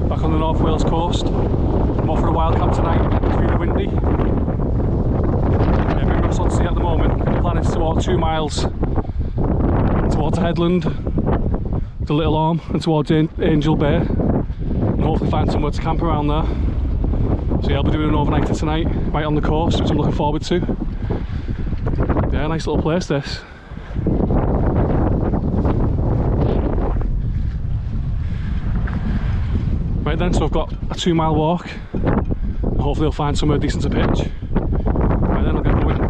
Back on the North Wales coast. I'm off for a wild camp tonight. It's really windy. Yeah, we're in Rhos-on-sea at the moment. The plan is to walk 2 miles towards the headland, the Little Orme, and towards Angel Bay, and hopefully find somewhere to camp around there. So yeah, I'll be doing an overnighter tonight, right on the coast, which I'm looking forward to. Yeah, nice little place this. Right then, so I've got a 2 mile walk, and hopefully I'll find somewhere decent to pitch. Right then, I'll get going.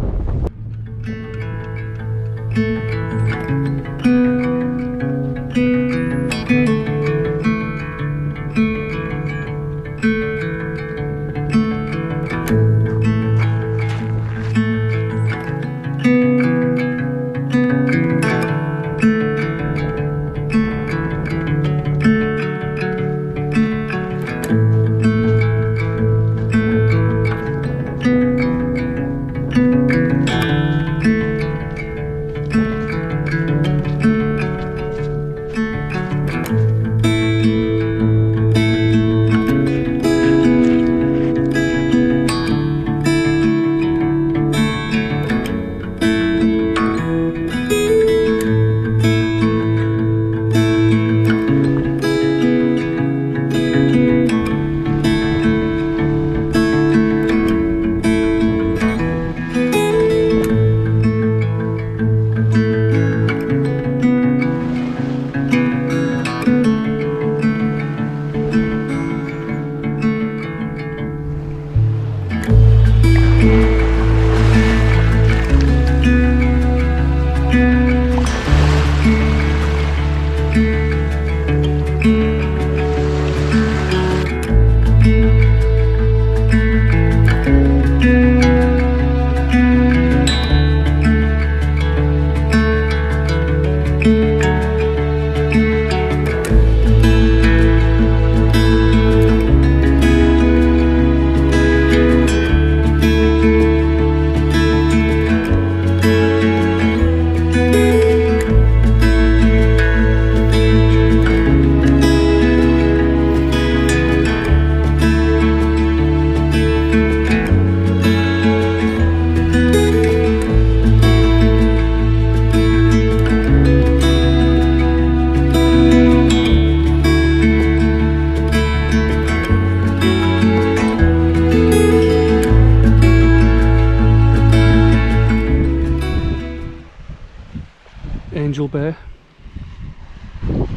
Angel Bay,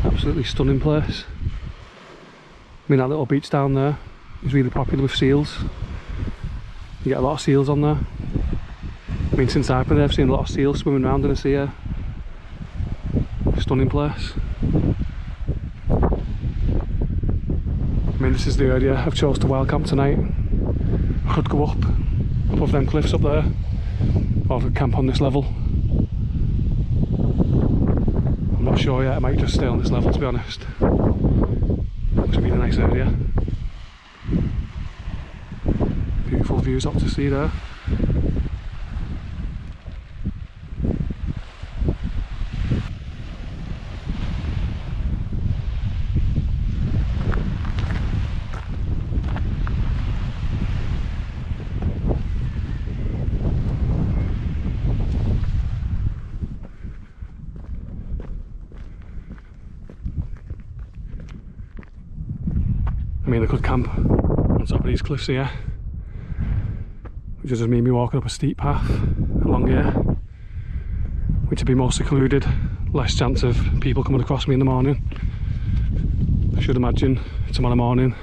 absolutely stunning place. I mean, that little beach down there is really popular with seals. You get a lot of seals on there. I mean, since I've been there, I've seen a lot of seals swimming around in the sea here. Stunning place. I mean, this is the area I've chose to wild camp tonight. I could go up above them cliffs up there, or I could camp on this level. I'm not sure yet, I might just stay on this level, to be honest. Looks a really nice area. Beautiful views up to sea there. I mean, I could camp on top of these cliffs here, which is just me walking up a steep path along here, which would be more secluded, less chance of people coming across me in the morning. I should imagine tomorrow morning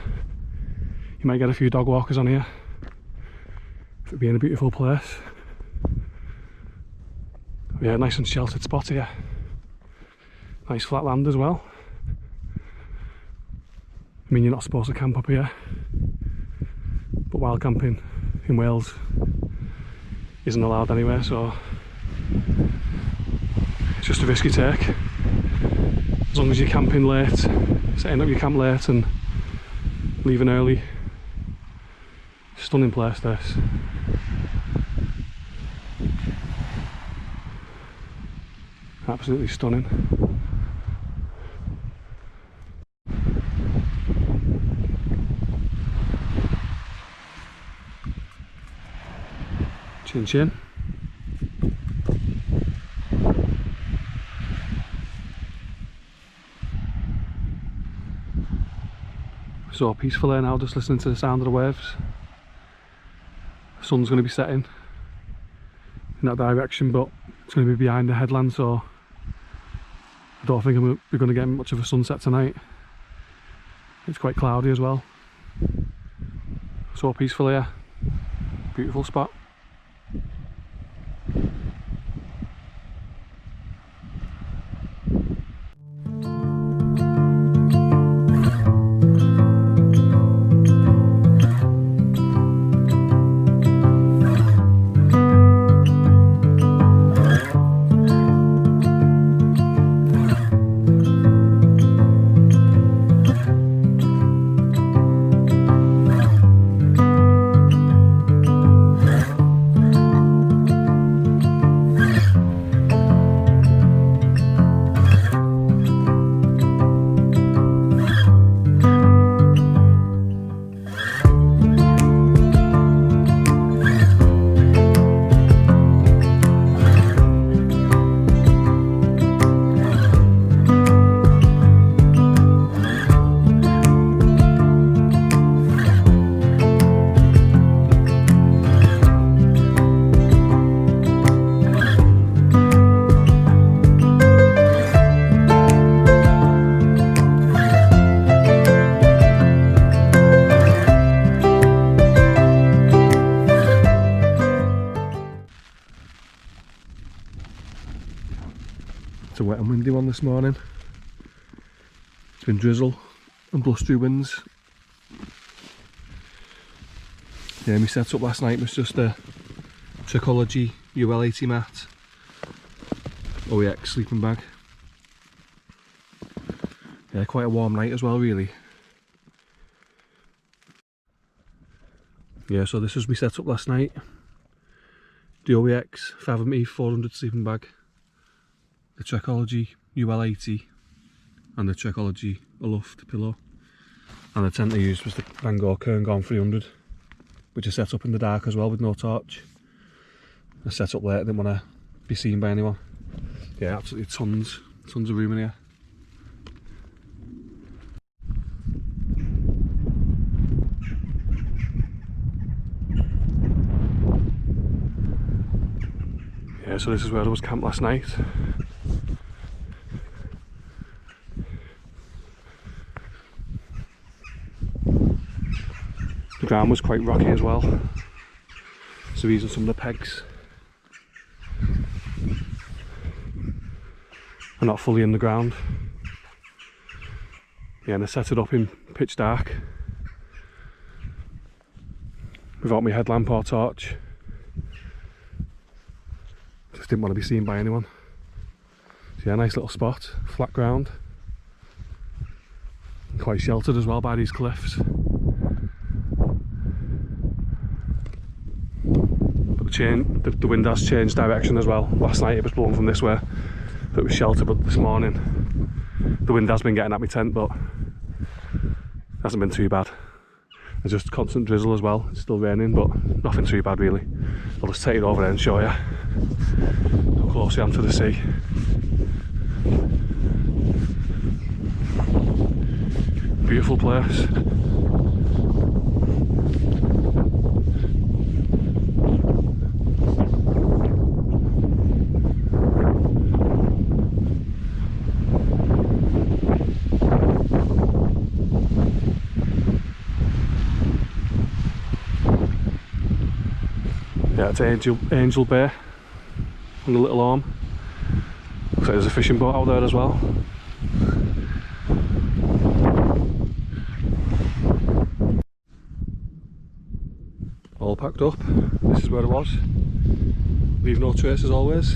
you might get a few dog walkers on here, if it being a beautiful place. Yeah, nice and sheltered spot here. Nice flat land as well. I mean, you're not supposed to camp up here, but wild camping in Wales isn't allowed anywhere, so it's just a risk you take. As long as you're camping late, setting up your camp late and leaving early. Stunning place this. Absolutely stunning. Chin chin. So peaceful here now, just listening to the sound of the waves. The sun's going to be setting in that direction, but it's going to be behind the headland, so I don't think we're going to get much of a sunset tonight. It's quite cloudy as well. So peaceful here. Beautiful spot. It's a wet and windy one this morning. It's been drizzle and blustery winds. Yeah, my setup last night was just a Trichology UL80 mat, OEX sleeping bag. Yeah, quite a warm night as well, really. Yeah, so this was my setup last night. The OEX 5mm 400 sleeping bag, the Trichology UL80 and the Trichology Aloft pillow, and the tent I used was the Vango Cairngorm 300, which I set up in the dark as well with no torch. I set up late, I didn't want to be seen by anyone. Yeah, absolutely tons of room in here. Yeah, so this is where I was camped last night. The ground was quite rocky as well, so these are some of the pegs are not fully in the ground. Yeah, and I set it up in pitch dark without my headlamp or torch. Just didn't want to be seen by anyone. So yeah, nice little spot, flat ground, quite sheltered as well by these cliffs. But the wind has changed direction as well. Last night it was blowing from this way, so it was sheltered, but this morning the wind has been getting at my tent, but it hasn't been too bad. There's just constant drizzle as well. It's still raining, but nothing too bad really. I'll just take it over there and show you how close I am to the sea. Beautiful place. Yeah, it's Angel Bay on the little Orme. Looks like there's a fishing boat out there as well. packed up. This is where it was. Leave no trace as always.